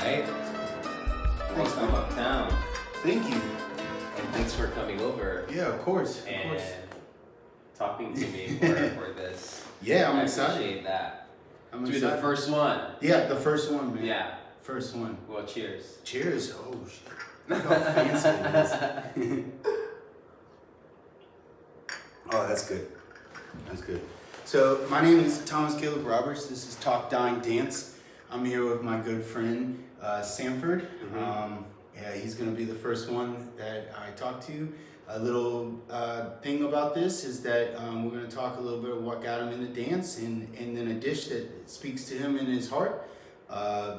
right? Thanks, Welcome man. uptown. Thank you. And thanks for coming over Yeah, of course. Of and course. talking to me for this. Yeah, I'm I excited. appreciate that. I'm To be excited. the first one. Yeah, the first one, man. Yeah. First one. Well, cheers. Cheers. Oh, shit. Look how fancy it is. Oh, that's good. That's good. So, my name is Thomas Caleb Roberts. This is Talk, Dine, Dance. I'm here with my good friend, Sanford. Yeah, he's going to be the first one that I talk to. A little thing about this is that we're going to talk a little bit of what got him into dance and then a dish that speaks to him in his heart.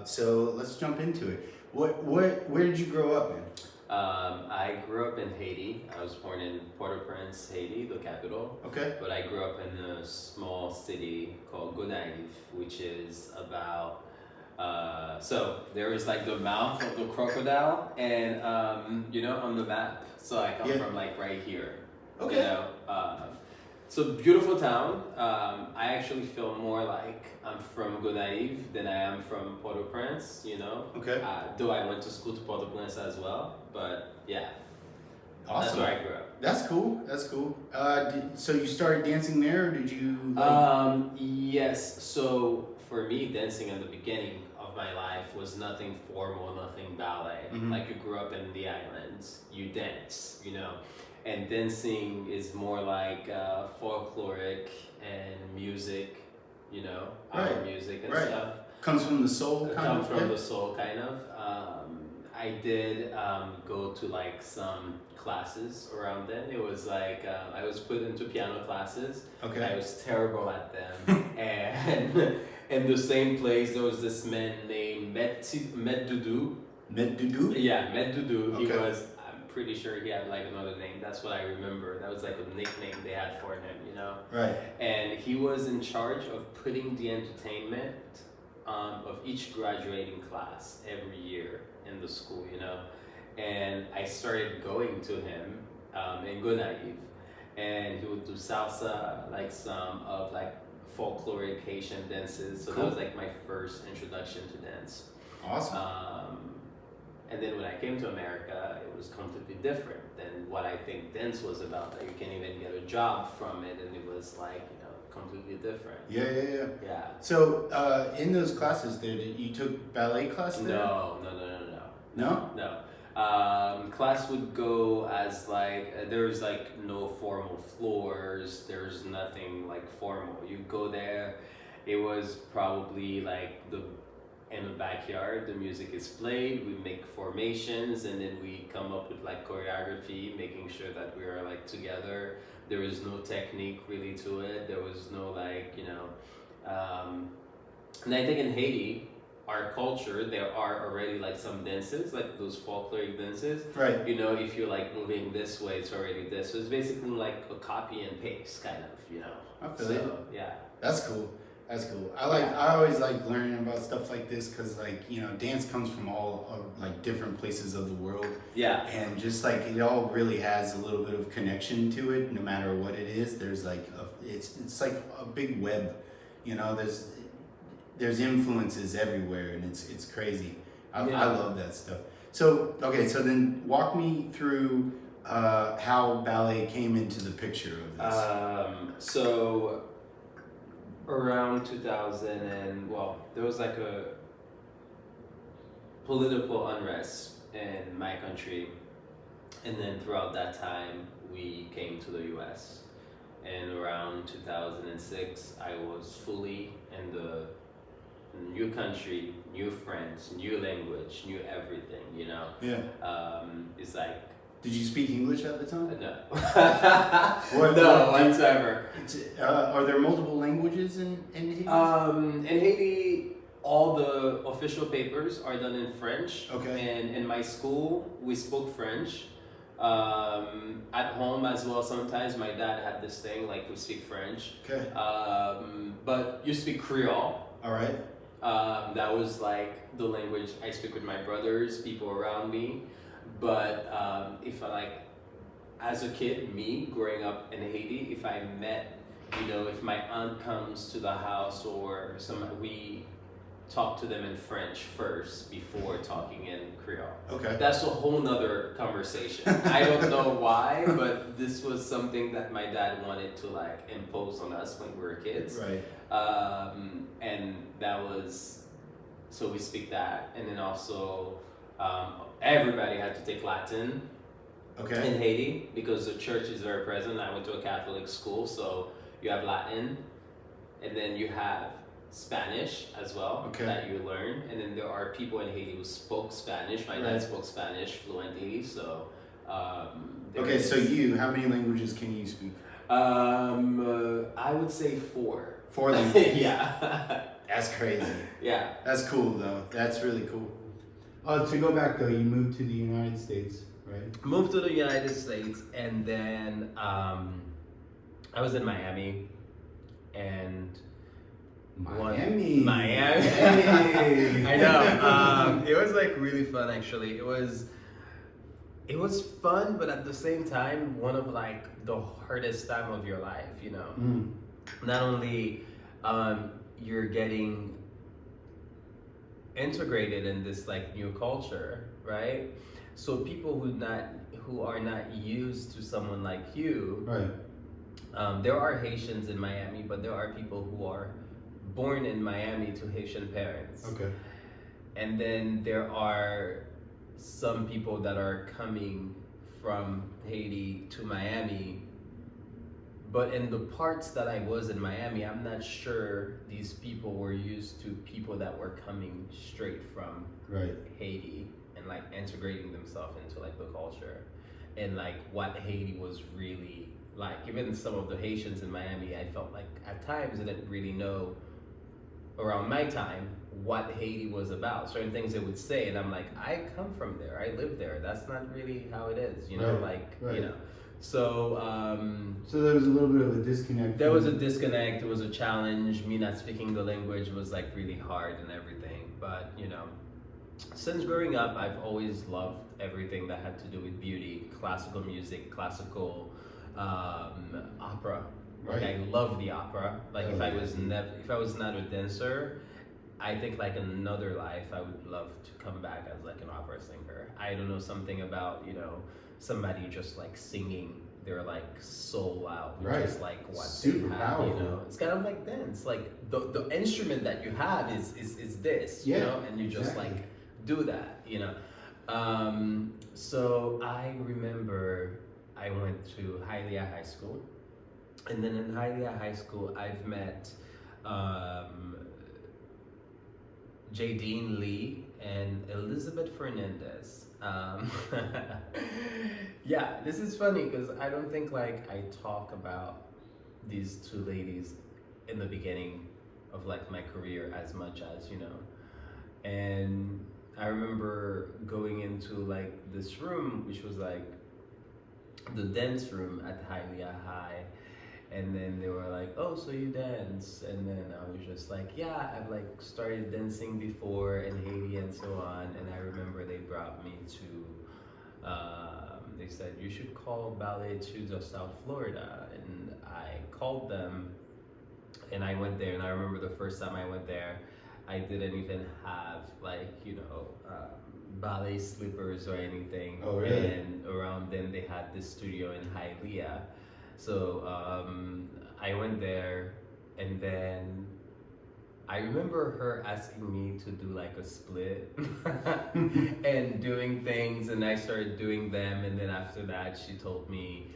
So let's jump into it. Where did you grow up, man? I grew up in Haiti. I was born in Port-au-Prince, Haiti, the capital. Okay. But I grew up in a small city called Gonaïves, which is about so there is like the mouth of the crocodile and on the map. So I come from like right here. Okay. You know, so beautiful town. I actually feel more like I'm from Gonaïves than I am from Port-au-Prince, you know. Okay. Though I went to school to Port-au-Prince as well, but yeah. Awesome. That's where I grew up. That's cool. That's cool. So you started dancing there, or did you? Yes. So for me, dancing in the beginning of my life was nothing formal, nothing ballet. Mhm. Like you grew up in the islands, you dance, you know. And dancing is more like folkloric and music, you know, our Right. music and Right. stuff. Comes from the soul, kind Come of. from yeah? the soul, kind of. I did go to like some classes around then. It was like I was put into piano classes. Okay. I was terrible at them. And in the same place, there was this man named Met Doudou. Med-Dudu? Yeah, Met Doudou. He Okay. was, I'm pretty sure he had like another name. That's what I remember. That was like a nickname they had for him, you know? Right. And he was in charge of putting the entertainment of each graduating class every year in the school, you know. And I started going to him in Gonaïves, and he would do salsa, like some of like folkloric Haitian dances. So Cool. that was like my first introduction to dance. Awesome. And then when I came to America, it was completely different than what I think dance was about. Like you can't even get a job from it, and it was like, you know, completely different. Yeah. Yeah. So in those classes there, you took ballet class there? No. No? Class would go as like there's like no formal floors. There's nothing like formal. You go there. It was probably like in the backyard. The music is played. We make formations, and then we come up with like choreography, making sure that we are like together. There was no technique really to it. There was no like and I think in Haiti, our culture, there are already like some dances, like those folkloric dances. Right. You know, if you're like moving this way, it's already this. So it's basically like a copy and paste kind of, you know. I feel it. Yeah. That's cool. That's cool. I always like learning about stuff like this because, like, you know, dance comes from all like different places of the world. Yeah. And just like it all really has a little bit of connection to it, no matter what it is. There's like it's like a big web, you know. There's influences everywhere, and it's crazy. I love that stuff. So okay, so then walk me through how ballet came into the picture of this. So around 2000 and there was like a political unrest in my country, and then throughout that time we came to the US, and around 2006 I was fully in the new country, new friends, new language, new everything, you know. Yeah. It's like Did you speak English at the time? no. No, whatsoever. Are there multiple languages in Haiti? In Haiti, all the official papers are done in French. Okay. And in my school, we spoke French. At home as well, sometimes my dad had this thing like we speak French. Okay. But you speak Creole. All right. That was like the language I speak with my brothers, people around me. But if I like, as a kid, me growing up in Haiti, if I met, if my aunt comes to the house or talk to them in French first before talking in Creole. Okay. That's a whole nother conversation. I don't know why, but this was something that my dad wanted to like impose on us when we were kids. Right. And that was, so we speak that. And then also, everybody had to take Latin Okay. in Haiti because the church is very present. I went to a Catholic school, so you have Latin, and then you have Spanish as well that you learn. And then there are people in Haiti who spoke Spanish. My dad spoke Spanish fluently, so. Okay, so you, how many languages can you speak? I would say 4. 4 languages. Yeah. That's crazy. Yeah. That's cool though. That's really cool. To go back though, you moved to the United States, right? Moved to the United States, and then I was in Miami, and Miami. I know. It was like really fun actually. It was fun, but at the same time, one of like the hardest time of your life, you know. Not only you're getting integrated in this like new culture, right? So people who are not used to someone like you, right? There are Haitians in Miami, but there are people who are born in Miami to Haitian parents. Okay. And then there are some people that are coming from Haiti to Miami. But in the parts that I was in Miami, I'm not sure these people were used to people that were coming straight from Haiti and like integrating themselves into like the culture and like what Haiti was really like. Even some of the Haitians in Miami, I felt like at times I didn't really know around my time what Haiti was about. Certain things they would say, and I'm like, I come from there, I live there. That's not really how it is, you know, you know. So so there was a little bit of a disconnect. There was a disconnect. It was a challenge. Me not speaking the language was like really hard and everything. But you know, since growing up, I've always loved everything that had to do with beauty, classical music, classical opera. Like I love the opera. Like if I was not a dancer, I think like in another life I would love to come back as like an opera singer. I don't know, something about, you know, somebody just like singing their like soul out, which is like what super they have, powerful. you know. It's kind of like dance. Like the instrument that you have is this, you know, and you just like do that, you know. So I remember I went to Hialeah High School. And then in Hialeah High School, I've met Jadine Lee and Elizabeth Fernandez. Yeah, this is funny because I don't think like I talk about these two ladies in the beginning of like my career as much as, you know. And I remember going into like this room, which was like the dance room at Hialeah High. And then they were like, oh, so you dance? And then I was just like, yeah, I've like started dancing before in Haiti and so on. And I remember they brought me to, they said, you should call Ballet to South Florida. And I called them and I went there. And I remember the first time I went there, I didn't even have like, you know, ballet slippers or anything. Oh, really? And around then they had this studio in Hialeah. So I went there, and then I remember her asking me to do like a split and doing things, and I started doing them, and then after that she told me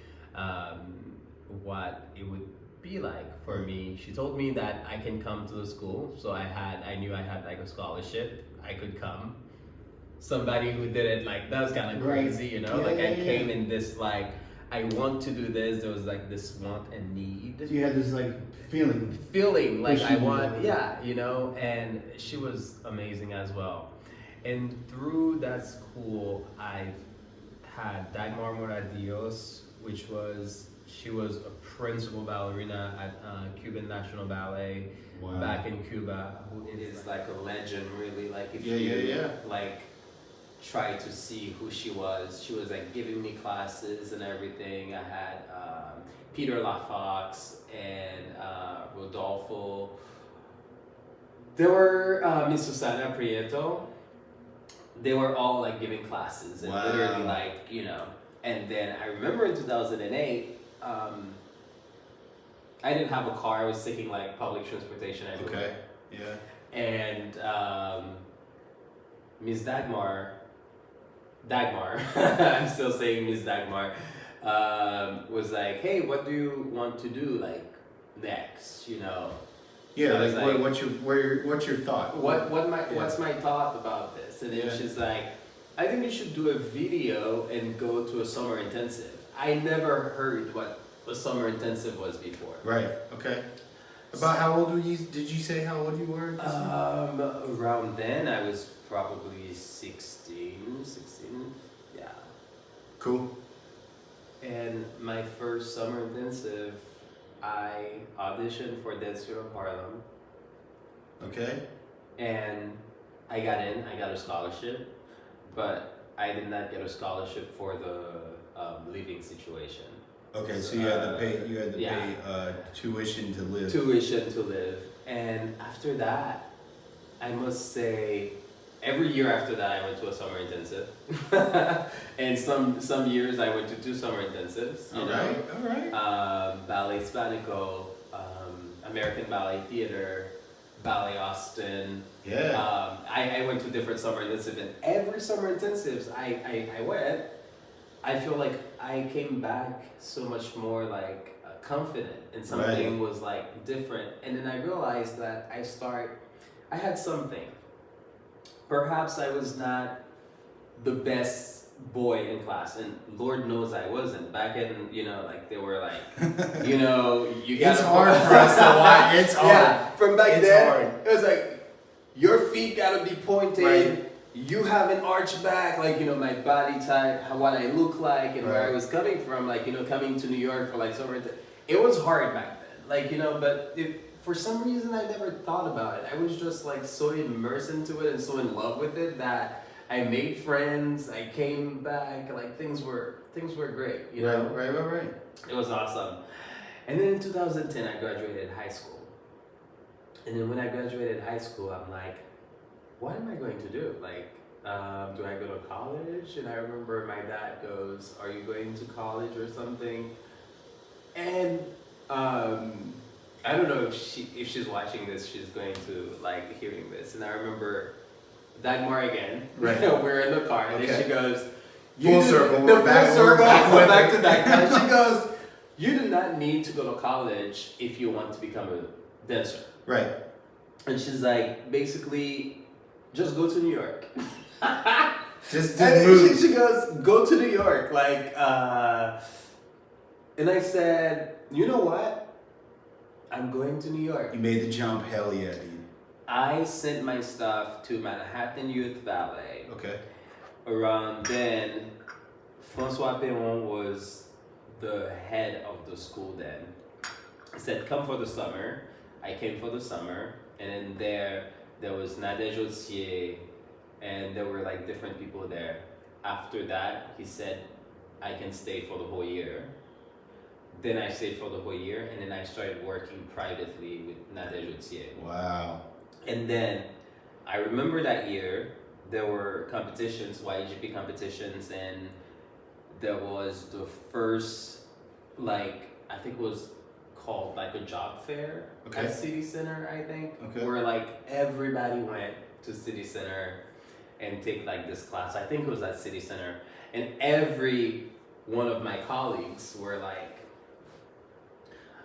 what it would be like for me. She told me that I can come to the school, so I knew I had like a scholarship, I could come. Somebody who did it, like that was kind of crazy, you know, I came in this like, I want to do this. There was like this want and need. So you had this like feeling like I want, you know, and she was amazing as well. And through that school, I've had Dagmar Moradios, she was a principal ballerina at Cuban National Ballet back in Cuba, who is like a legend, really. Like if you like try to see who she was like giving me classes and everything. I had Peter LaFox and Rodolfo There were Miss Susana Prieto. They were all like giving classes and Wow. literally like, and then I remember in 2008, I didn't have a car. I was taking like public transportation everywhere. Okay. Yeah. And Miss Dagmar, I'm still saying Miss Dagmar, was like, hey, what do you want to do like next? Yeah. I was like, What's your thought? What's my thought about this? And then Yeah. she's like, I think you should do a video and go to a summer intensive. I never heard what a summer intensive was before. Right. Okay. About how old were you? Did you say how old you were? Around then I was probably 16. Yeah. Cool. And my first summer intensive, I auditioned for Dance Studio of Harlem. Okay. And I got in. I got a scholarship, but I did not get a scholarship for the living situation. Okay, so you had to pay. You had to yeah. pay tuition to live. Tuition to live, and after that, I must say, every year after that, I went to a summer intensive, and some years I went to 2 summer intensives. All right. Ballet Spanico, American Ballet Theater, Ballet Austin. Yeah. I went to different summer intensives, and every summer intensives I went, I feel like I came back so much more like confident, and something was like different. And then I realized that I had something. Perhaps I was not the best boy in class, and Lord knows I wasn't. Back in, like they were like, you got. It's hard for us to watch. It's hard. Yeah, from back then, hard. it was like, your feet gotta be pointed. Right. You have an arch back, like, my body type, what I look like, and where I Right. was coming from, like, coming to New York for like summer. It was hard back then, like, but for some reason I never thought about it. I was just like so immersed into it and so in love with it that I made friends. I came back, like things were great, Right. It was awesome. And then in 2010 I graduated high school. And then when I graduated high school, I'm like, what am I going to do? Like, do I go to college? And I remember my dad goes, are you going to college or something? And I don't know if she's watching this, she's going to like hearing this. And I remember Dagmar again. Right. We're in the car, and then she goes, Full circle. We're back to it. Dagmar. She goes, you do not need to go to college if you want to become a dancer. Right. And she's like, basically, just go to New York. Just and move. she goes, go to New York. Like, and I said, you know what? I'm going to New York. You made the jump. Hell yeah, dude. I sent my stuff to Manhattan Youth Ballet. Okay. Around then, François Perron was the head of the school then. He said, come for the summer. I came for the summer. And then there was Nadège Autier, and there were like different people there. After that, he said, I can stay for the whole year. Then I stayed for the whole year, and then I started working privately with Nadège Autier. Wow. And then I remember that year, there were competitions, YGP competitions, and there was the first, like, I think it was called like a job fair at City Center, I think. Okay. Where like everybody went to City Center and take like this class. I think it was at City Center. And every one of my colleagues were like,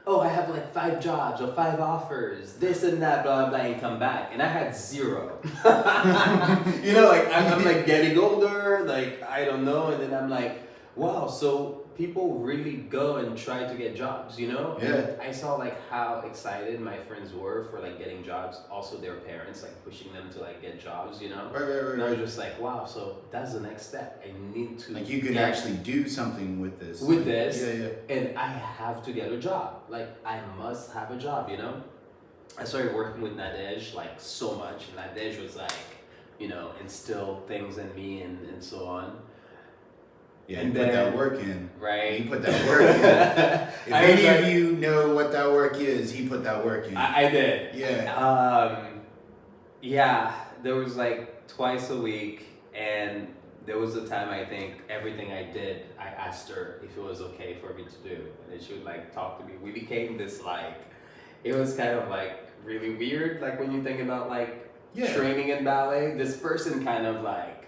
oh, I have like 5 jobs or 5 offers, this and that, blah, blah, and come back. And I had 0. Like I'm like getting older, like I don't know. And then I'm like, wow, so people really go and try to get jobs, Yeah. And I saw like how excited my friends were for like getting jobs. Also their parents like pushing them to like get jobs, Right. And I was just like, wow, so that's the next step. I need to Like you can actually do something with this. Yeah. And I have to get a job. Like I must have a job, I started working with Nadège like so much. And Nadège was like, instill things in me and so on. Yeah, and you put that work in. Right. You put that work in. If any of you know what that work is, he put that work in. I did. Yeah. Yeah, there was like twice a week, and there was a time I think everything I did, I asked her if it was okay for me to do, and then she would like talk to me. We became this like, it was kind of like really weird, like when you think about like training in ballet. This person kind of like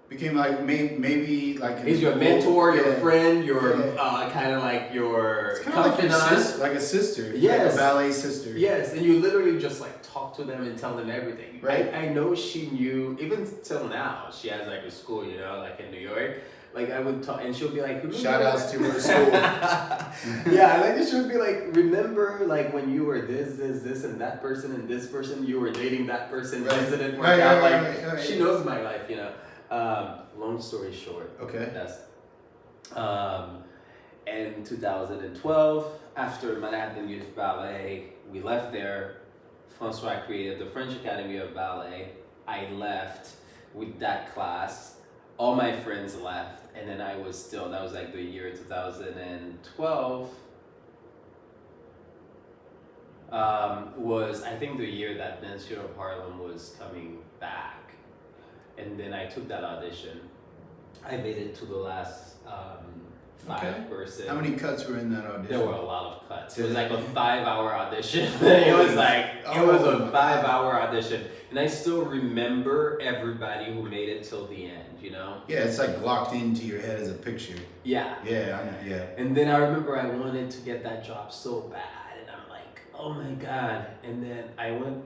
became like maybe like he's your mentor, your friend, your kind of like your it's kind of confidant, like a sister, yes, like a ballet sister. Yes, and you literally just like talk to them and tell them everything. Right. I know she knew even till now. She has like a school, you know, like in New York. Like I would talk, and she'll be like, shout outs to her school. Yeah, like she would be like, remember like when you were this, and that person and this person, you were dating that person, this didn't work out. Like she knows my life, you know. Long story short, okay. That's in 2012, after Manhattan Youth Ballet, we left there. Francois created the French Academy of Ballet. I left with that class. All my friends left, and then I was still, that was like the year 2012, was I think the year that Dance Show of Harlem was coming back. And then I took that audition. I made it to the last 5-person. How many cuts were in that audition? There were a lot of cuts. It was like a 5-hour audition. It was a 5-hour audition. And I still remember everybody who made it till the end, you know? Yeah, it's like locked into your head as a picture. Yeah. Yeah, I know, yeah. And then I remember I wanted to get that job so bad. And I'm like, oh my God. And then I went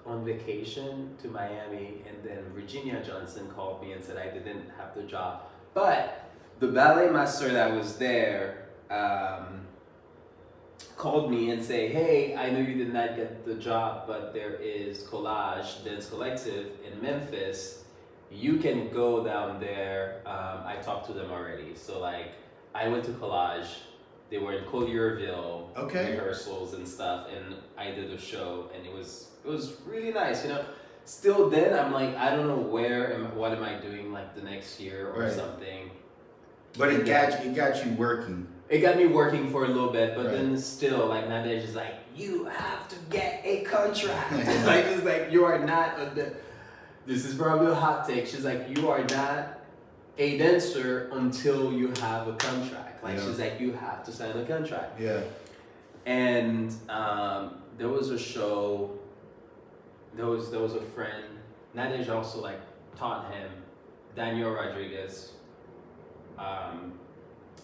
on vacation to Miami, and then Virginia Johnson called me and said I didn't have the job. But the ballet master that was there called me and say, hey, I know you did not get the job, but there is Collage Dance Collective in Memphis. You can go down there. I talked to them already. So like I went to Collage. They were in Collierville, rehearsals and stuff, and I did a show, and it was really nice, you know. Still then, I'm like, I don't know what am I doing like the next year or something. But it got you working. It got me working for a little bit, but then still, like Nadej is like, you have to get a contract. Like it's like you are not this is probably a hot take. She's like, you are not a dancer until you have a contract. Like she's like, you have to sign a contract. Yeah. And there was a show. There was a friend. Nadej also like taught him. Daniel Rodriguez.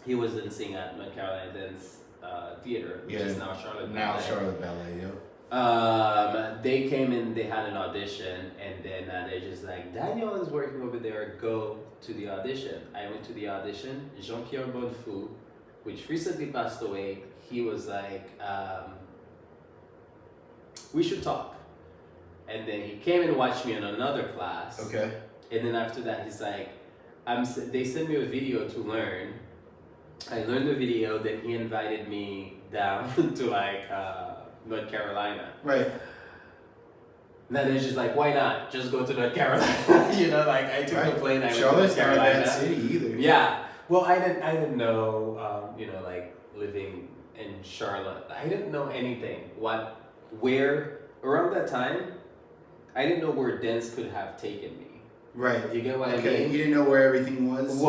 He was dancing at North Carolina Dance Theater, which is now Charlotte Ballet. Now Charlotte Ballet, yep. They came in, they had an audition, and then they just like, Daniel is working over there, go to the audition. I went to the audition. Jean-Pierre Bonfou, which recently passed away, he was like, we should talk. And then he came and watched me in another class. Okay. And then after that, he's like, they sent me a video to learn. I learned the video, then he invited me down to like North Carolina. Right. Then it's just like, why not? Just go to North Carolina. You know, like I took the plane, I went to North Carolina. Charlotte's not a bad city either. Yeah. Well, I didn't know, you know, like living in Charlotte. I didn't know anything. Where, around that time, I didn't know where dance could have taken me. Right. You get what I mean? You didn't know where everything was?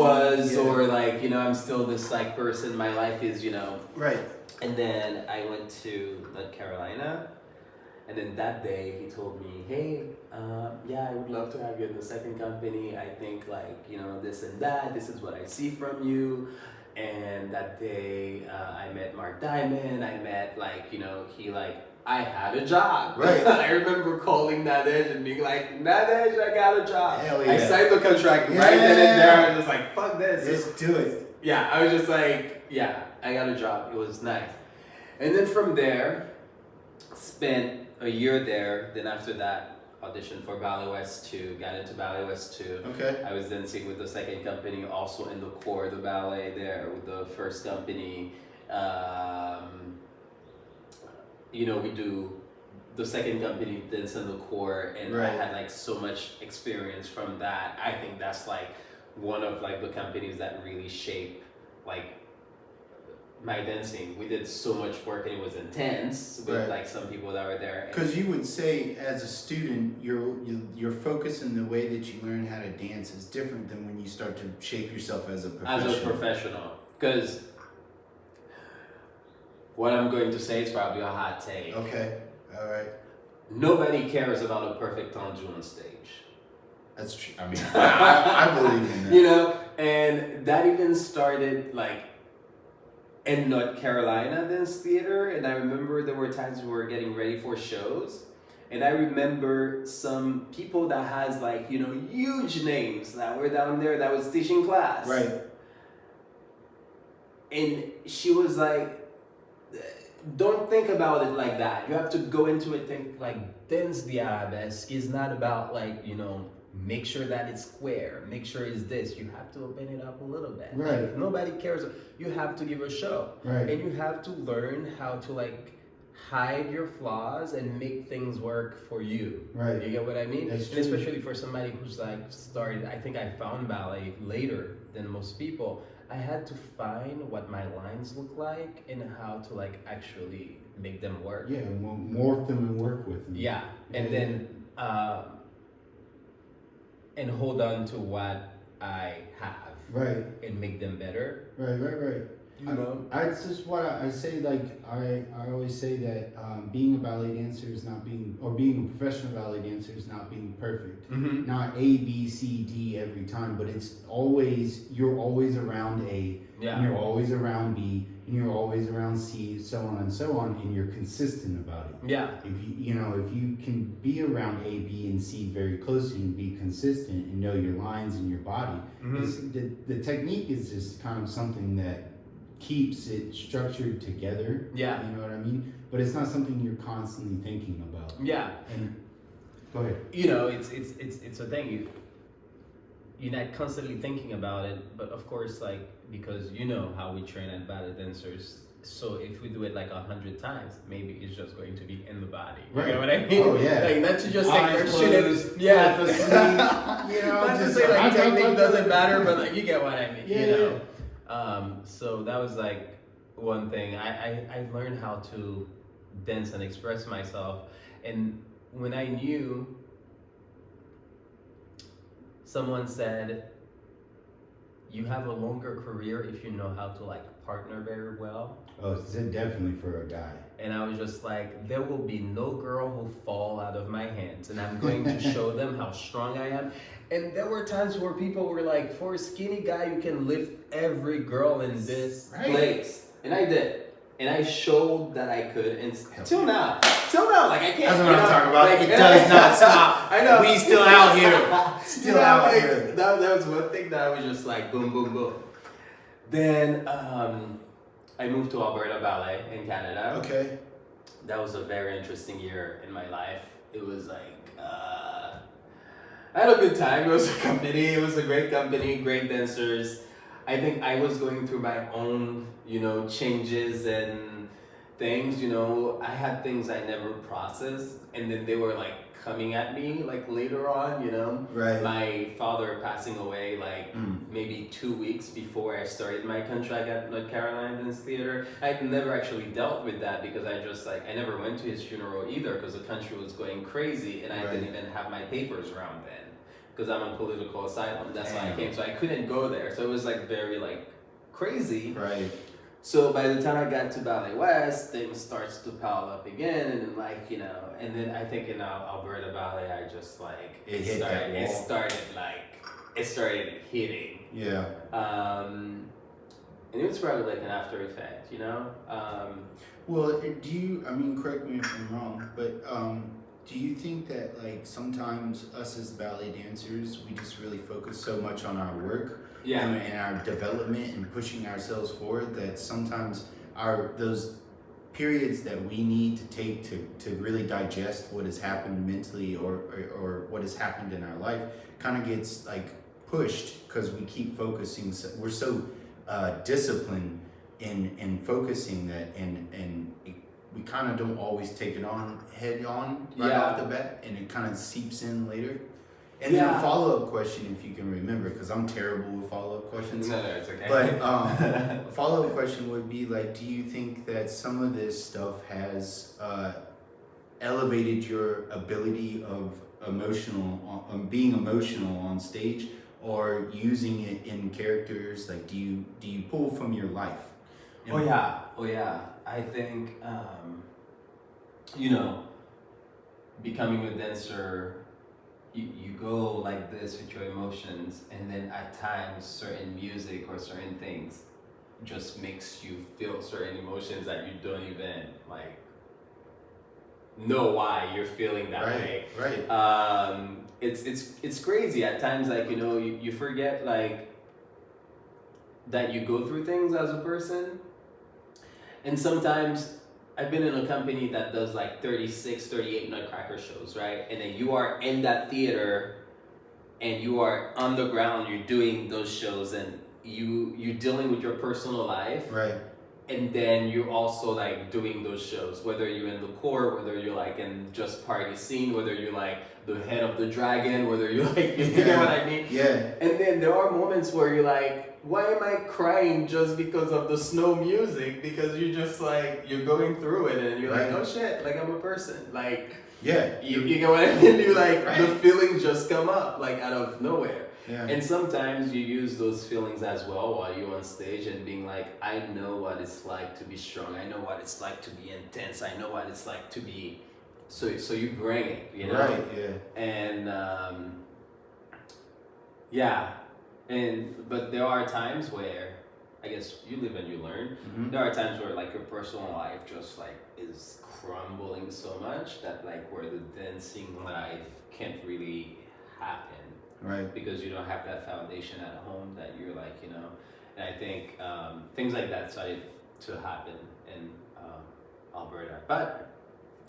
Or like, you know, I'm still this like person, my life is, you know. Right. And then I went to North Carolina, and then that day he told me, hey, yeah, I would love to have you in the second company. I think like, you know, this and that, this is what I see from you. And that day I met Mark Diamond, I met like, you know, I had a job. Right. I remember calling Nadej and being like, Nadej, I got a job. Hell yeah. I signed the contract right then and there. I was just like, fuck this. Just do it. Yeah, I was just like, yeah, I got a job. It was nice. And then from there, spent a year there. Then after that, auditioned for Ballet West 2, got into Ballet West 2. Okay. I was dancing with the second company, also in the corps of the ballet there with the first company. You know, we do the second company dance in the corps, and I had like so much experience from that. I think that's like one of like the companies that really shape like my dancing. We did so much work and it was intense with Right. like some people that were there. Because you would say, as a student, your focus in the way that you learn how to dance is different than when you start to shape yourself as a professional. As a professional, because what I'm going to say is probably a hot take. Okay, all right. Nobody cares about a perfect tendu on stage. That's true. I mean, I believe in that. You know, and that even started like in North Carolina Dance Theater, and I remember there were times we were getting ready for shows, and I remember some people that has like, you know, huge names that were down there that was teaching class. Right. And she was like, don't think about it like that. You have to go into it think like dance the arabesque is not about like, you know, make sure that it's square, make sure it's this. You have to open it up a little bit. Right. Like, nobody cares. You have to give a show. Right. And you have to learn how to like hide your flaws and make things work for you. Right. You get what I mean? That's And true. especially for somebody who's like started, I think I found ballet later than most people. I had to find what my lines look like and how to like actually make them work. Yeah, morph them and work with them. Yeah, and then and hold on to what I have Right, and make them better. right. You know? It's just what I say. Like I always say that being a ballet dancer is not being, or being a professional ballet dancer is not being perfect. Mm-hmm. Not A, B, C, D every time, but it's always, you're always around A, Yeah. and you're always around B, and you're always around C, so on and so on, and you're consistent about it. Yeah. If you can be around A, B, and C very closely and be consistent and know your lines and your body, the technique is just kind of something that keeps it structured together. Yeah. You know what I mean? But it's not something you're constantly thinking about. Yeah. And go ahead. You know, it's a thing. You're not constantly thinking about it, but of course, like, because you know how we train at ballet dancers. So if we do it like 100 times, maybe it's just going to be in the body. You Right. know what I mean? Oh, yeah. Like, not to just say Eyes we're closed, shooting. Yeah. half asleep, you know, Not to just say like I- technique doesn't matter, but like you get what I mean. Yeah, You know. So that was like one thing. I learned how to dance and express myself, and when I knew, someone said, you have a longer career if you know how to like partner very well. Oh, it's definitely for a guy. And I was just like, there will be no girl who fall out of my hands, and I'm going to show them how strong I am. And there were times where people were like, for a skinny guy, you can lift every girl in this place. And I did. And I showed that I could, and till now, like I can't. That's what I'm talking about. It does not stop. I know. We still out here. Still out like, here. That was one thing that I was just like, boom, boom, boom. Then I moved to Alberta Ballet in Canada. Okay. That was a very interesting year in my life. It was like, I had a good time. It was a company. It was a great company, great dancers. I think I was going through my own, you know, changes and things, you know. I had things I never processed, and then they were like coming at me like later on, you know. Right. My father passing away like maybe 2 weeks before I started my contract at North Carolina Dance Theater. I never actually dealt with that because I just like, I never went to his funeral either because the country was going crazy and I didn't even have my papers around then because I'm on political asylum. That's why I came. So I couldn't go there. So it was like very like crazy. Right. So by the time I got to Ballet West, things starts to pile up again, and then like, you know, and then I think in Alberta Ballet, I just like It started hitting. Yeah. And it was probably like an after effect, you know. Well, do you? I mean, correct me if I'm wrong, but do you think that like sometimes us as ballet dancers, we just really focus so much on our work? Yeah. And our development and pushing ourselves forward that sometimes those periods that we need to take to really digest what has happened mentally or what has happened in our life kind of gets like pushed because we keep focusing. We're so disciplined in focusing that and we kind of don't always take it on head on right off the bat, and it kind of seeps in later. And then Yeah. a follow-up question, if you can remember, because I'm terrible with follow-up questions. No, it's okay. But a follow-up question would be like, do you think that some of this stuff has elevated your ability of being emotional on stage, or using it in characters? Like, do you pull from your life? Oh yeah. I think you know, becoming a dancer, you go like this with your emotions, and then at times certain music or certain things just makes you feel certain emotions that you don't even like know why you're feeling that way. Right. It's crazy at times, like, you know, you forget like that you go through things as a person. And sometimes I've been in a company that does like 36, 38 Nutcracker shows, right? And then you are in that theater and you are on the ground, you're doing those shows, and you're dealing with your personal life. Right. And then you're also like doing those shows, whether you're in the core, whether you're like in just party scene, whether you're like the head of the dragon, whether you're like, you know what I mean? Yeah. And then there are moments where you're like, why am I crying just because of the snow music? Because you're just like, you're going through it and you're like, oh shit, like I'm a person. Like, Yeah. you get what I mean? You like, Right. the feelings just come up like out of nowhere. Yeah. And sometimes you use those feelings as well while you're on stage and being like, I know what it's like to be strong. I know what it's like to be intense. I know what it's like to be. So you bring it, you know? Right. Yeah. And yeah. But there are times where, I guess you live and you learn. Mhm. There are times where like your personal life just like is crumbling so much that like where the dancing life can't really happen. Right. Because you don't have that foundation at home that you're like, you know. And I think things like that started to happen in Alberta. But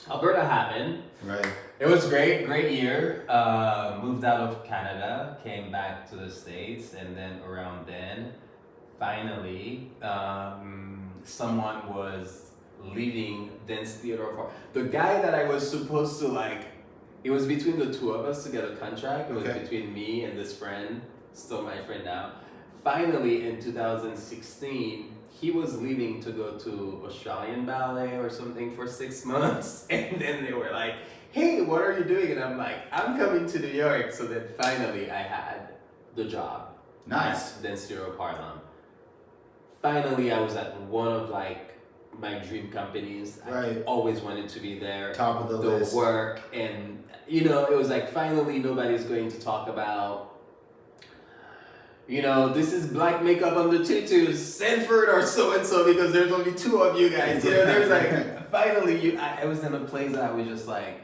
Alberta happened. Right. It was great year. Moved out of Canada, came back to the States, and then around then, finally, someone was leaving dance theater for the guy that I was supposed to like. It was between the two of us to get a contract. It was Okay. between me and this friend, still my friend now. Finally, in 2016, he was leaving to go to Australian ballet or something for 6 months. And then they were like, hey, what are you doing? And I'm like, I'm coming to New York. So then finally I had the job. Nice. At Dance Studio Harlem. Finally, I was at one of like my dream companies. Right. I always wanted to be there. Top of the list. Work, and you know, it was like finally nobody's going to talk about, you know, this is black makeup on the tutus, Sanford or so and so, because there's only two of you guys. You know, there's like finally I was in a place that I was just like,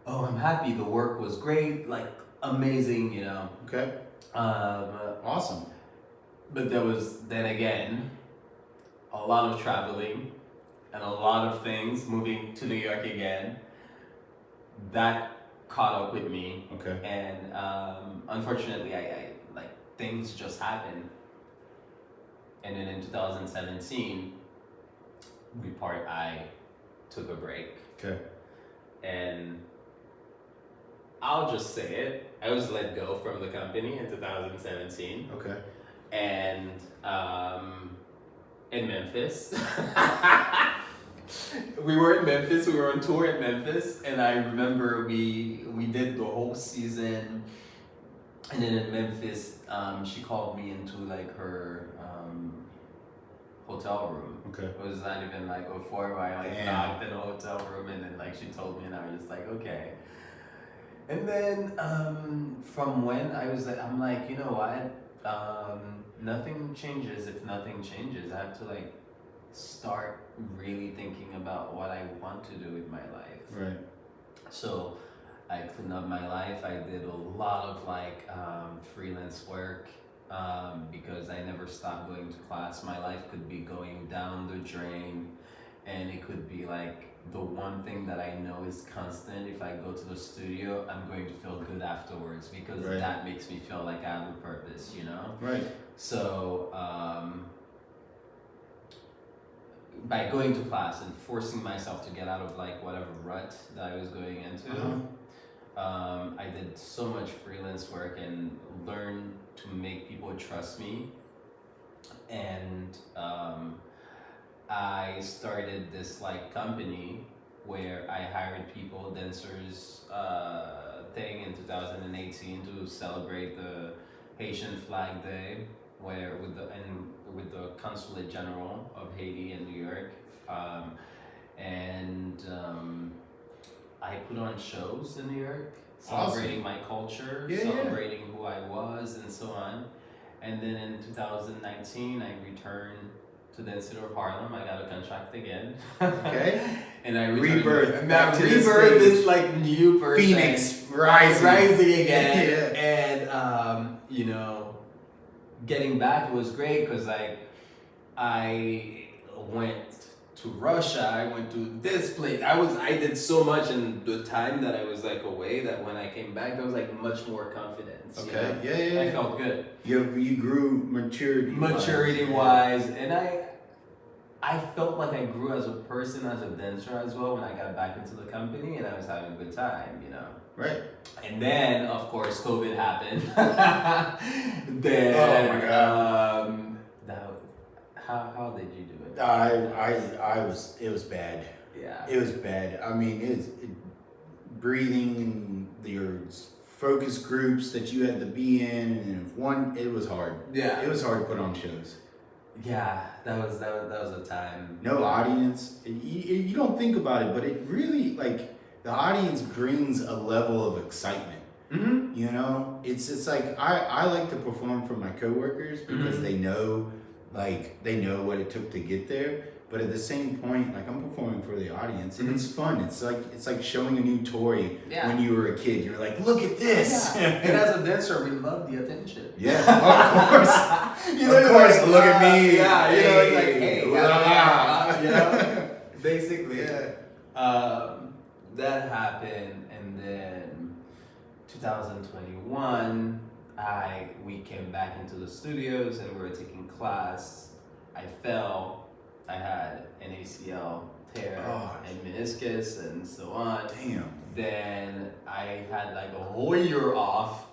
oh, I'm happy. The work was great, like amazing, you know. Okay. Awesome. But there was then again a lot of traveling and a lot of things, moving to New York again. That caught up with me. Okay. And unfortunately, I like things just happened. And then in 2017, I took a break. Okay. And I'll just say it. I was let go from the company in 2017. Okay. And in Memphis. We were in Memphis, we were on tour in Memphis, and I remember we did the whole season, and then in Memphis, she called me into like her hotel room. Okay. It was not even like before, but I like Damn. knocked in a hotel room, and then like she told me, and I was just like, okay. And then from when I was like, I'm like, you know what? Nothing changes if nothing changes. I have to like start really thinking about what I want to do with my life. Right. So I cleaned up my life. I did a lot of like freelance work because I never stopped going to class. My life could be going down the drain, and it could be like the one thing that I know is constant. If I go to the studio, I'm going to feel good afterwards because Right. that makes me feel like I have a purpose, you know? Right. So by going to class and forcing myself to get out of like whatever rut that I was going into, I did so much freelance work and learned to make people trust me. And I started this like company where I hired people, dancers, thing in 2018 to celebrate the Haitian Flag Day, where with the Consulate General of Haiti in New York, and I put on shows in New York, celebrating my culture, celebrating who I was, and so on. And then in 2019, I returned to the Institute of Harlem. I got a contract again. Okay. And I returned. Rebirth. Now Back to rebirth the is like new person. Phoenix rising. Rising again. Yeah. And, you know, getting back was great because I went to Russia, I went to this place. I did so much in the time that I was like away that when I came back, there was like much more confidence. Okay. You know? Yeah. I felt good. You grew maturity wise, and I felt like I grew as a person, as a dancer as well when I got back into the company, and I was having a good time, you know. Right. And then of course COVID happened. Then oh my God. How did you do it? It was bad. Yeah. It was bad. I mean, breathing and your focus groups that you had to be in, and it was hard. Yeah. It was hard to put on shows. Yeah, that was a time. No audience. You don't think about it, but it really, like, the audience brings a level of excitement. Mm-hmm. You know, it's like I like to perform for my coworkers because they know what it took to get there. But at the same point, like, I'm performing for the audience, and it's fun. It's like showing a new toy when you were a kid. You're like, look at this. Yeah. And as a dancer, we love the attention. Yeah, of course. Of course, look at me. Yeah, you know, it's like, hey, you know, yeah. basically. Yeah. That happened, and then 2021, we came back into the studios and we were taking class. I fell. I had an ACL tear and meniscus and so on. Damn. Then I had like a whole year off.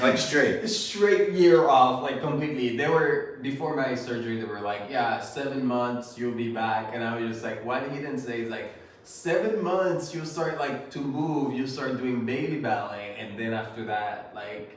Like straight year off, like completely. They were, before my surgery, they were like, yeah, 7 months, you'll be back. And I was just like, why did he didn't say, it's like, 7 months, you'll start like to move, you start doing baby ballet. And then after that, like,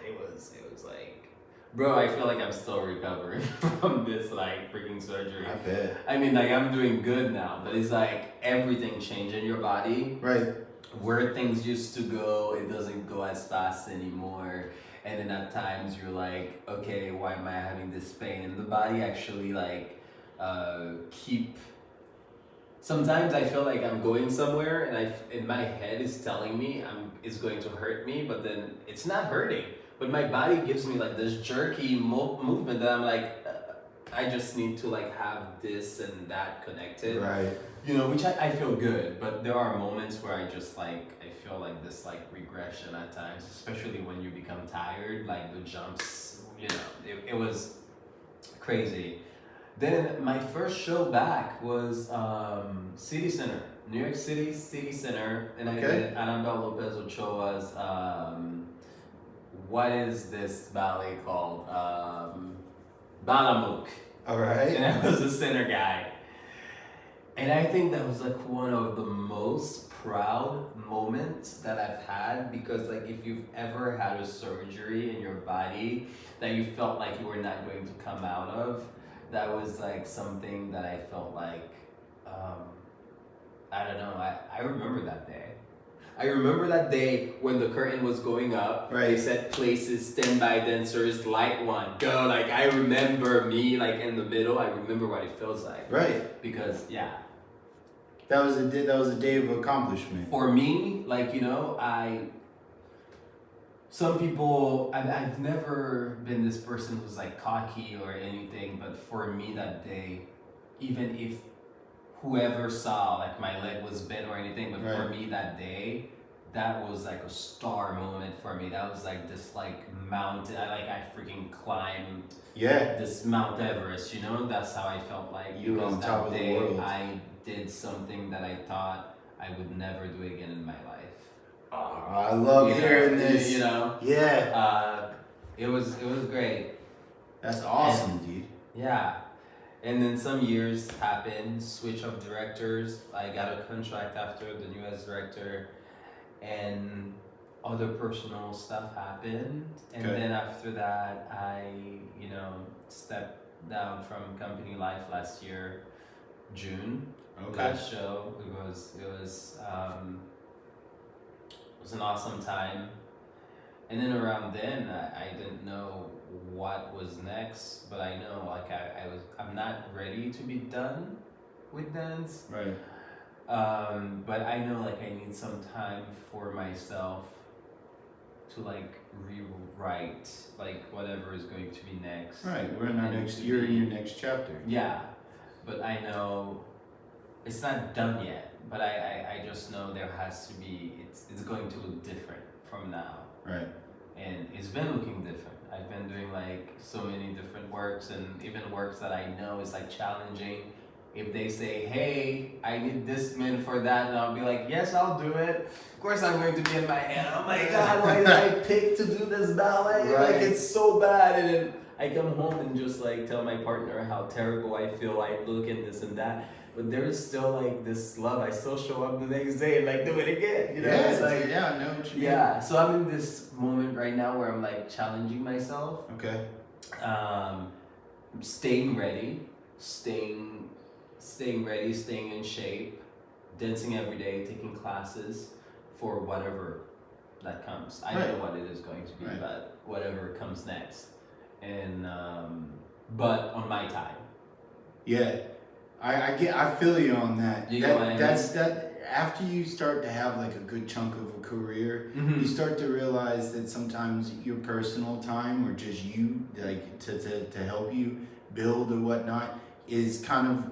it was like, bro, I feel like I'm still recovering from this like freaking surgery. I bet. I mean, like, I'm doing good now, but it's like everything changed in your body. Right. Where things used to go, it doesn't go as fast anymore. And then at times you're like, okay, why am I having this pain? And the body actually like sometimes I feel like I'm going somewhere and in my head is telling me it's going to hurt me, but then it's not hurting. But my body gives me like this jerky movement that I'm like, I just need to like have this and that connected. Right. You know, which I feel good, but there are moments where I just like, I feel like this like regression at times, especially when you become tired, like the jumps, you know, it was crazy. Then my first show back was City Center, New York City Center, and I did Annabelle Lopez Ochoa's, what is this ballet called? Balamouk. All right. And I was the center guy. And I think that was like one of the most proud moments that I've had, because like if you've ever had a surgery in your body that you felt like you were not going to come out of, that was like something that I felt like, I don't know, I remember that day. I remember that day when the curtain was going up. Right. They said places, standby dancers, light one, go. Like I remember me like in the middle. I remember what it feels like. Right. Because yeah. That was a day of accomplishment. For me, like, you know, some people, I've never been this person who's like cocky or anything, but for me that day, even if whoever saw like my leg was bent or anything, but for me that day, that was like a star moment for me. That was like this like mountain. I freaking climbed this Mount Everest, you know? That's how I felt like. You were on top of the world. I did something that I thought I would never do it again in my life. Oh, I love hearing this. You know. Yeah. It was great. That's awesome, dude. Yeah. And then some years happened, switch of directors. I got a contract after the newest director, and other personal stuff happened. And then after that, I, stepped down from company life last year, June. Okay. Last show, it was an awesome time. And then around then, I didn't know what was next, but I know like I'm not ready to be done with dance. Right. But I know like I need some time for myself to like rewrite like whatever is going to be next. Right. We're in our you're in your next chapter. Yeah, but I know it's not done yet. But I just know there has to be. It's going to look different from now. Right. And it's been looking different. I've been doing like so many different works, and even works that I know is like challenging. If they say, hey, I need this man for that, and I'll be like, yes, I'll do it. Of course I'm going to be in my head, oh my God, why did I pick to do this ballet? Right. Like it's so bad. And then I come home and just like tell my partner how terrible I feel I look and this and that. But there is still like this love. I still show up the next day and like do it again. You know? Yeah, it's like, I know what you mean. Yeah, so I'm in this moment right now where I'm like challenging myself. Okay. Staying ready, staying in shape, dancing every day, taking classes for whatever that comes. I don't know what it is going to be, but whatever comes next. And but on my time. Yeah. I feel you on that. You get what I mean? That's after you start to have like a good chunk of a career, you start to realize that sometimes your personal time or just you like to help you build or whatnot is kind of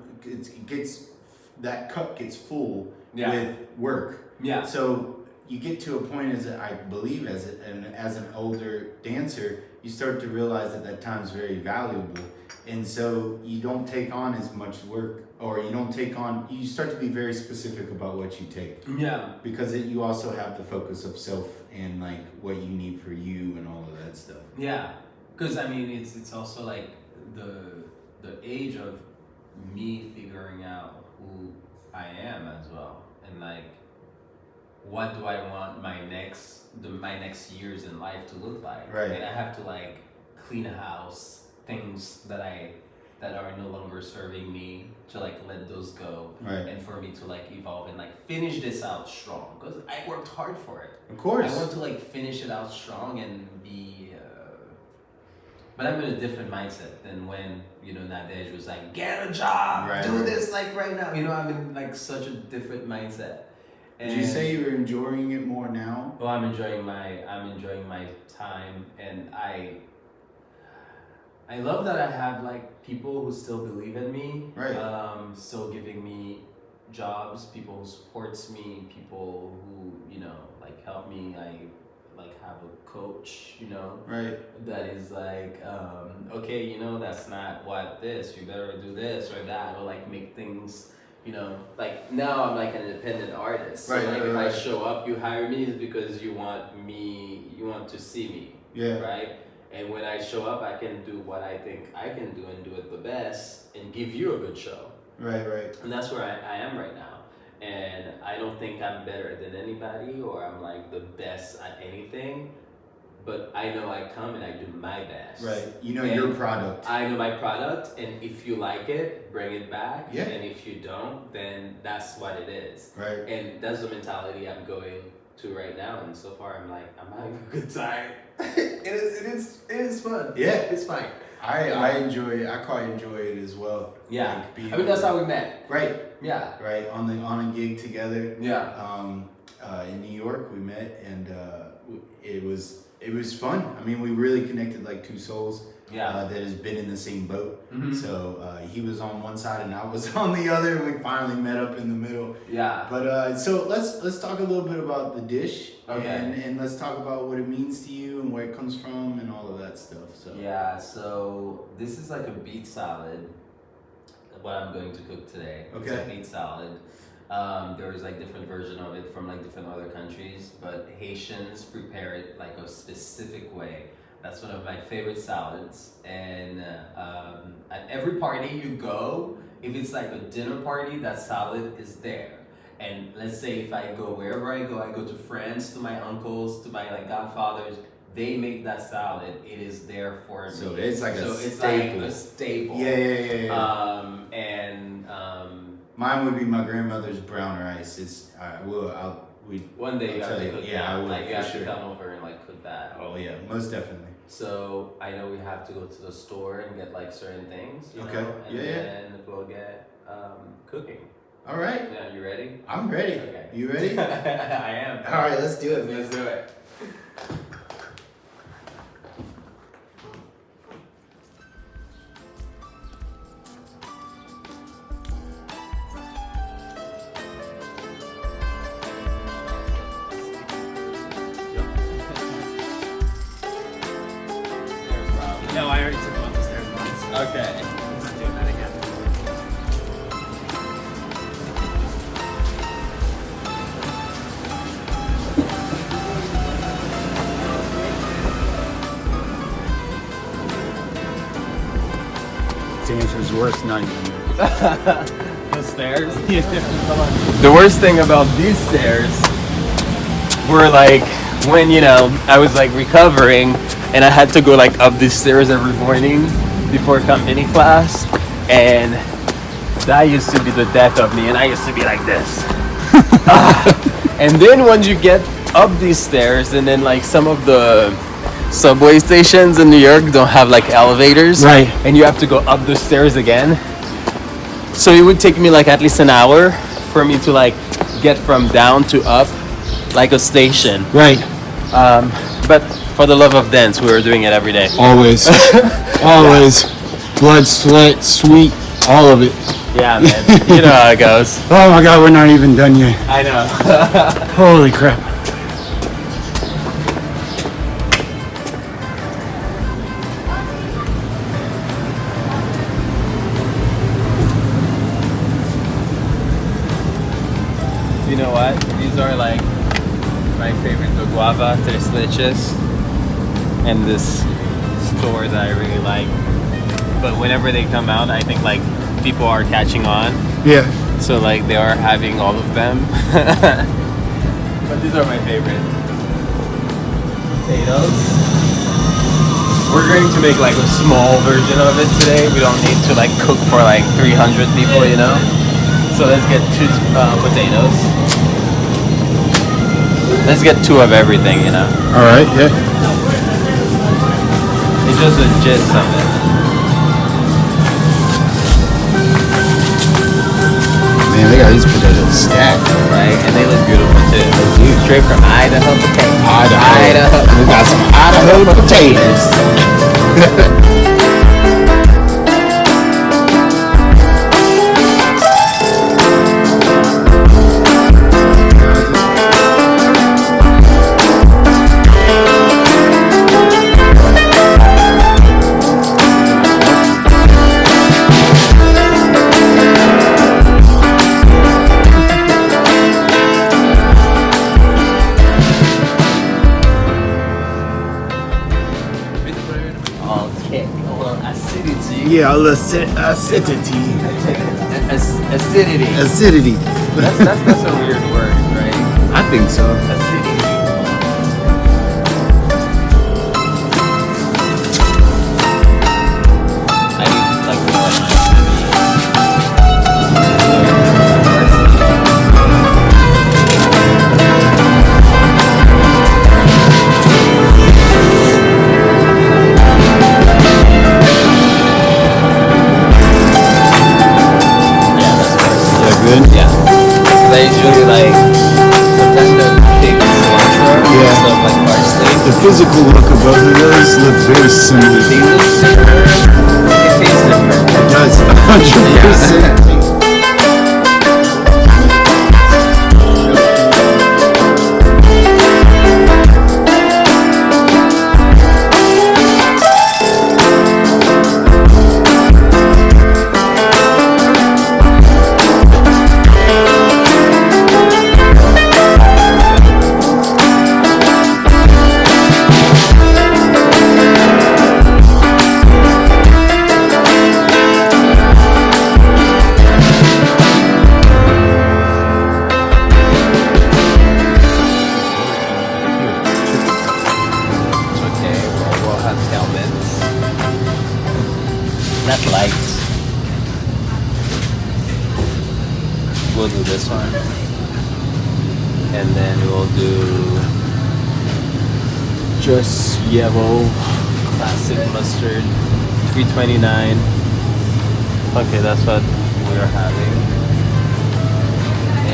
that cup gets full with work. Yeah. So you get to a point I believe as an older dancer, you start to realize that time is very valuable. And so you don't take on as much work, or you start to be very specific about what you take. Yeah. Because you also have the focus of self and like what you need for you and all of that stuff. Yeah. Because I mean, it's also like the age of me figuring out who I am as well. And like, what do I want my next years in life to look like? Right. And I have to like clean a house, things that are no longer serving me, to like let those go. Right. And for me to like evolve and like finish this out strong, because I worked hard for it. Of course. I want to like finish it out strong and be but I'm in a different mindset than when Nadej was like, get a job, do this like right now. I'm in like such a different mindset. And did you say you're enjoying it more now? well, I'm enjoying my time, and I love that I have like people who still believe in me, still giving me jobs, people who supports me, people who like help me. I like have a coach, that is like, okay, that's not what this. You better do this or that, or like make things. Like now I'm like an independent artist. So like if I show up, you hire me is because you want to see me. Yeah. Right? And when I show up, I can do what I think I can do and do it the best and give you a good show. Right. And that's where I am right now. And I don't think I'm better than anybody or I'm like the best at anything. But I know I come and I do my best. Right. Your product. I know my product, and if you like it, bring it back. Yeah. And if you don't, then that's what it is. Right. And that's the mentality I'm going to right now. And so far, I'm having a good time. It is fun. Yeah. It's fine. I quite enjoy it as well. Yeah. Like that's how we met. Right. Yeah. Right. On a gig together. Yeah. In New York, we met, and it was fun. I mean, we really connected like two souls. That has been in the same boat. Mm-hmm. So he was on one side and I was on the other, and we finally met up in the middle. Yeah. But so let's talk a little bit about the dish. Okay. And let's talk about what it means to you and where it comes from and all of that stuff. So yeah. So this is like a beet salad. What I'm going to cook today. Okay. It's a beet salad. There was like different version of it from like different other countries, but Haitians prepare it like a specific way. That's one of my favorite salads. And at every party you go, if it's like a dinner party, that salad is there. And let's say if I go wherever I go to France, to my uncles, to my like godfathers, they make that salad. It is there for me. So it's like a it's staple. like a staple. Yeah. And Mine would be my grandmother's brown rice. one day you I'll have tell to you. cook Yeah, that. I will, Like you for have sure. to come over and like cook that. Oh yeah, most definitely. So I know we have to go to the store and get like certain things, you Okay. know, and Yeah, then we'll get cooking. All right, Yeah, you ready? I'm ready. Okay. You ready? I am. All right, let's do it, man. Let's do it. No, I already took them up the stairs once. Okay. I'm not doing that again. The answer's worse, not even. The stairs? The worst thing about these stairs were like when, you know, I was like recovering and I had to go like up these stairs every morning before company class, and that used to be the death of me, and I used to be like this. And then once you get up these stairs, and then like some of the subway stations in New York don't have like elevators, Right. and you have to go up the stairs again. So it would take me like at least an hour for me to like get from down to up like a station. Right. But for the love of dance, we were doing it every day. Always. Always. Blood, sweat, sweet, all of it. Yeah, man. You know how it goes. Oh my god, we're not even done yet. I know. Holy crap. You know what? These are like my favorite, the guava tres leches, and this store that I really like. But whenever they come out, I think like people are catching on. Yeah. So like they are having all of them. But these are my favorite. Potatoes. We're going to make like a small version of it today. We don't need to like cook for like 300 people, you know? So let's get 2 potatoes. Let's get 2 of everything, you know? Alright, yeah. It's just a gist of it. Man, they got these potatoes stacked. Right? And they look beautiful too. Straight from Idaho potatoes. Idaho. We got some Idaho potatoes. Okay, a little acidity. Yeah, a little acidity. Acidity. Acidity. That's a weird word, right? I think so. Acidity. I need like Good? yeah. They usually like sometimes they'll take cilantro, Yeah. some like parsley. The physical look of both of those look very similar. They look similar. It tastes different. It does 100%. we'll do this one. And then we'll do just yellow classic mustard, $3.29. Okay, that's what we're having.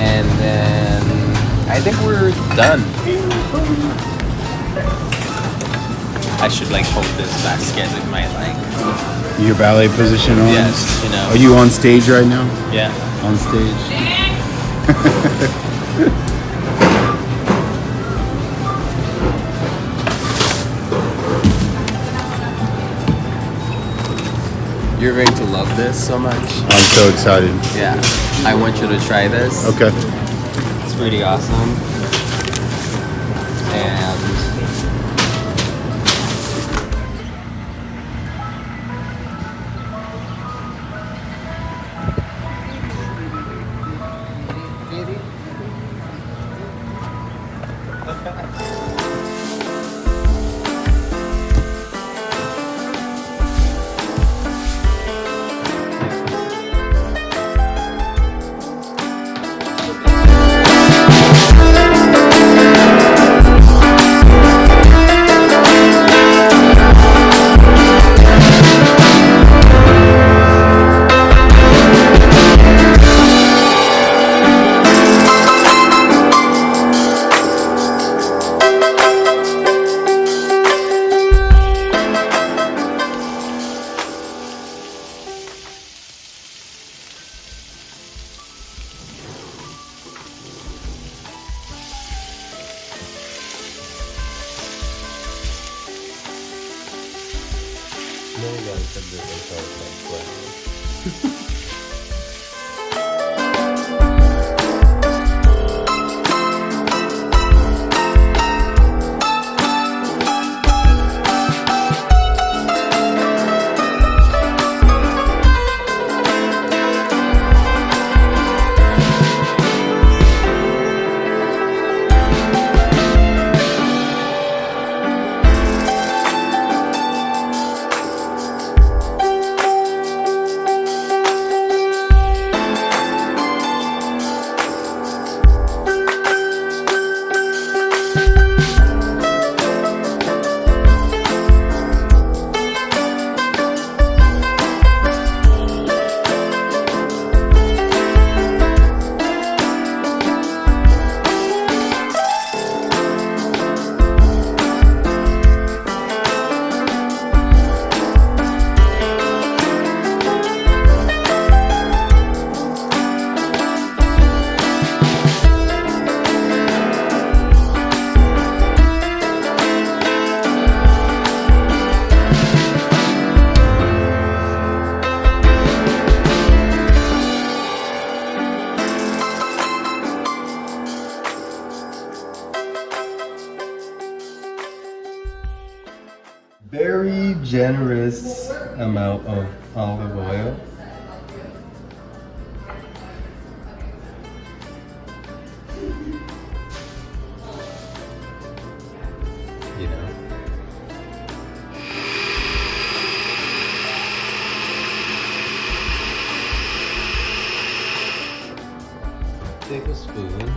And then I think we're done. I should like hold this basket with my like. Your ballet position on? Yes, you know. Are you on stage right now? Yeah. On stage? You're going to love this so much. I'm so excited. Yeah. I want you to try this. Okay. It's pretty awesome. And very generous amount of olive oil. You know. Take a spoon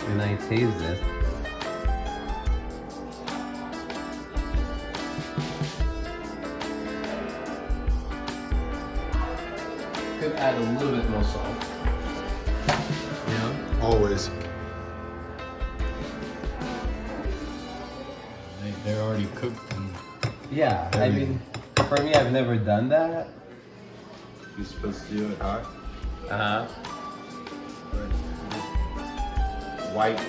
and I taste it. Could add a little bit more salt. You know? Always. They're already cooked. And Yeah, I mean, for me, I've never done that. you're supposed to do it hot. uh-huh.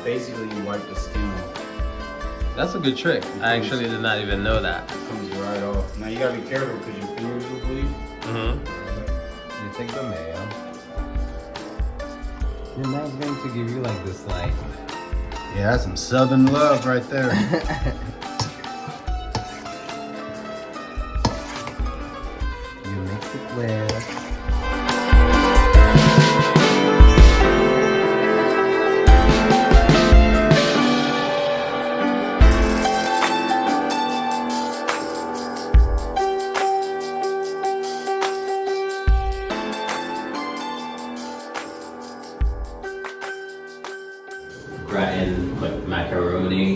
Basically you wipe the skin off. That's a good trick. I actually did not even know that. It comes right off. Now you gotta be careful because your fingers will bleed. Mm-hmm. You take the mayo. And that's going to give you like this, like, Yeah, that's some southern love right there. you mix it with.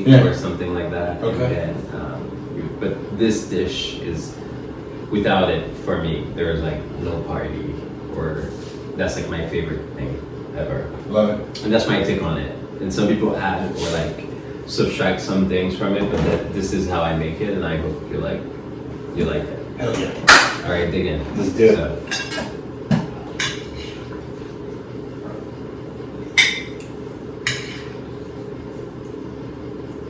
or something like that. Okay. And then, but this dish is, without it, for me, there's like no party, or that's like my favorite thing ever. Love it. And that's my take on it. And some people add or like subtract some things from it, but this is how I make it, and I hope you like it. Hell yeah. All right, dig in. Let's do it. So,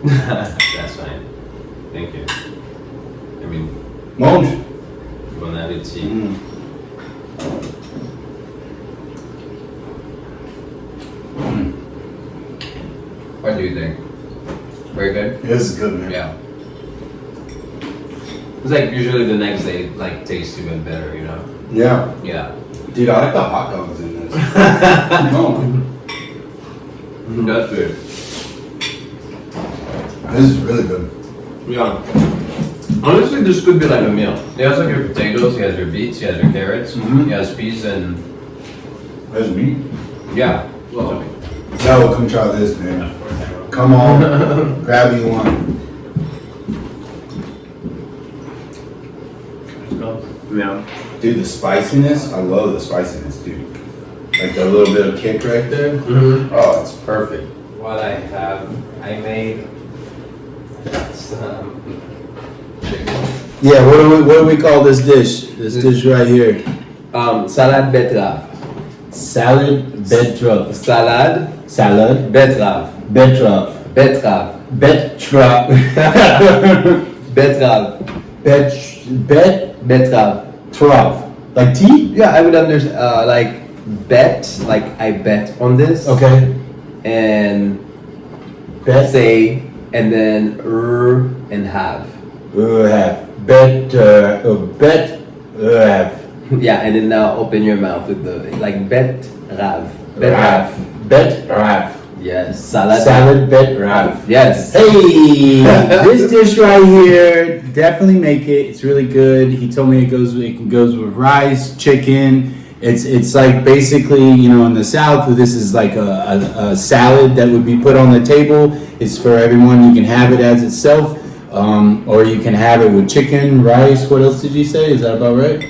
that's fine. Thank you. I mean, Mange. bon appétit. What do you think? Very good? This is good, man. Yeah. It's like usually the next day like tastes even better, you know? Yeah. Yeah. Dude, I like the hot dogs in this. No. That's good. This is really good. Yeah. Honestly, this could be like a meal. He has like your potatoes, he has your beets, he has your carrots, he has peas, and There's meat. yeah. Well, No, come try this, man. Come on. Grab me one. yeah. Dude, the spiciness, I love the spiciness, dude. Like a little bit of kick right there. Mm-hmm. Oh, it's perfect. What I made some chicken. Yeah, what do we call this dish? This dish right here. Salade betterave. Salad, betterave. Salade Salad, betterave. betterave. Betterave. Betterave. Betterave. Betterave. Betterave. Like tea? Yeah, I would understand. Like bet, like I bet on this. Okay. And Bet. say, and then and have. Have. Bet. Have. Yeah, and then now open your mouth with the like betterave. Rav. Betterave. Yes. Salad. Salad, betterave. Yes. Hey, this dish right here, definitely make it. It's really good. He told me it goes with rice, chicken. It's like basically, you know, in the South, this is like a salad that would be put on the table. It's for everyone. You can have it as itself, or you can have it with chicken, rice. What else did you say? Is that about right?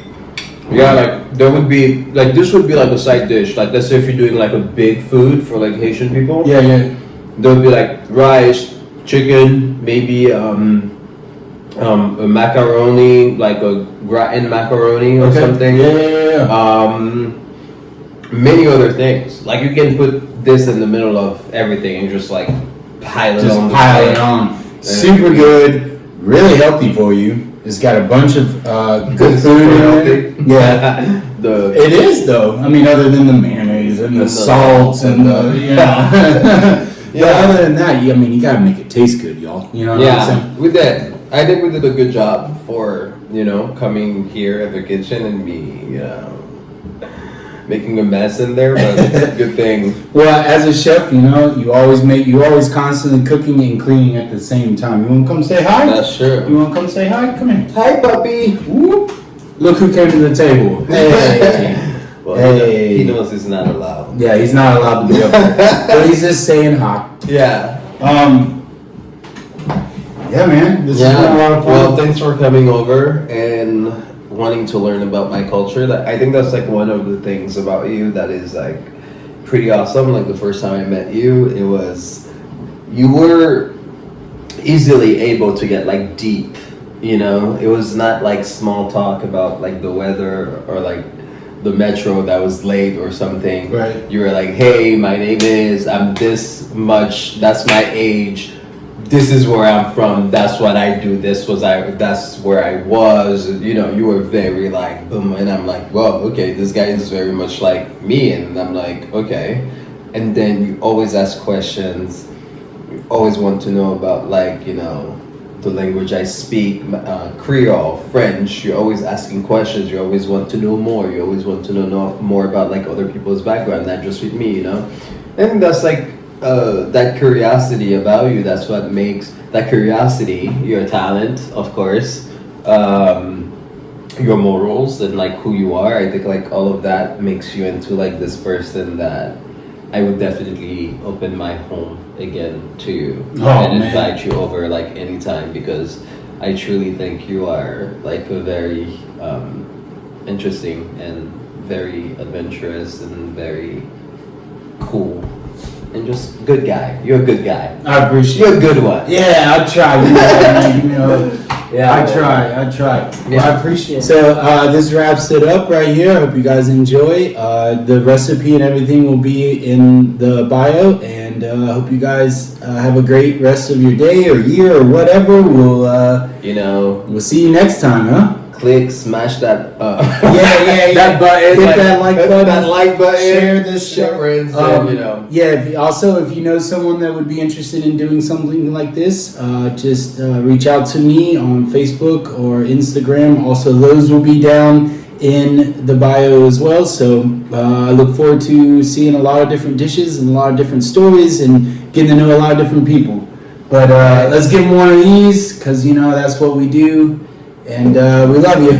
Yeah, like there would be like this would be like a side dish. Like let's say if you're doing like a big food for like Haitian people. Yeah. There would be like rice, chicken, maybe a macaroni, like a gratin macaroni or something. Yeah. Many other things. Like you can put this in the middle of everything and just like pile it on. Pile it on. Super good. Really healthy for you. It's got a bunch of good food in it. Yeah. It is though. I mean, other than the mayonnaise and the salts and the, you know. Yeah. Other than that, I mean, you gotta make it taste good, y'all. You know what I'm saying? We did. I think we did a good job for, you know, coming here at the kitchen and me, you know, making a mess in there, but good thing. Well, as a chef, you know, you always constantly cooking and cleaning at the same time. You wanna come say hi? That's true. You wanna come say hi? Come here. Hi, puppy. Whoop. Look who came to the table. Hey. Well, Hey. he knows he's not allowed. Yeah, he's not allowed to be up there. But he's just saying hi. Yeah. Yeah, man. This has been a lot of fun. Well, thanks for coming over and wanting to learn about my culture. That I think that's like one of the things about you that is like pretty awesome. Like the first time I met you, you were easily able to get like deep, you know? It was not like small talk about like the weather or like the metro that was late or something. Right. You were like, hey, my name is, I'm this much, that's my age, this is where I'm from, that's what I do, that's where I was, you know, you were very like, boom, and I'm like, well, okay, this guy is very much like me, and I'm like, okay. And then you always ask questions, you always want to know about like, you know, the language I speak, Creole, French. You're always asking questions. You always want to know more. You always want to know more about like other people's background, not just with me, you know. And that's like that curiosity about you. That's what makes that curiosity, your talent, of course, your morals and like who you are. I think like all of that makes you into like this person that I would definitely open my home again to you Oh, and man. invite you over like anytime, because I truly think you are like a very interesting and very adventurous and very cool and just good guy. You're a good guy. I appreciate You're it. a good one. Yeah, I try. You know, Yeah. I try. Yeah. I appreciate it. So this wraps it up right here. I hope you guys enjoy. The recipe and everything will be in the bio, and I hope you guys have a great rest of your day or year or whatever. We'll see you next time, huh? Click, smash that. Yeah. That button. Hit that like button. That like button. Share this Share show. friends, Yeah. If you know someone that would be interested in doing something like this, just reach out to me on Facebook or Instagram. Also, those will be down in the bio as well. So I look forward to seeing a lot of different dishes and a lot of different stories and getting to know a lot of different people. But let's give them one of these, because that's what we do. And we love you.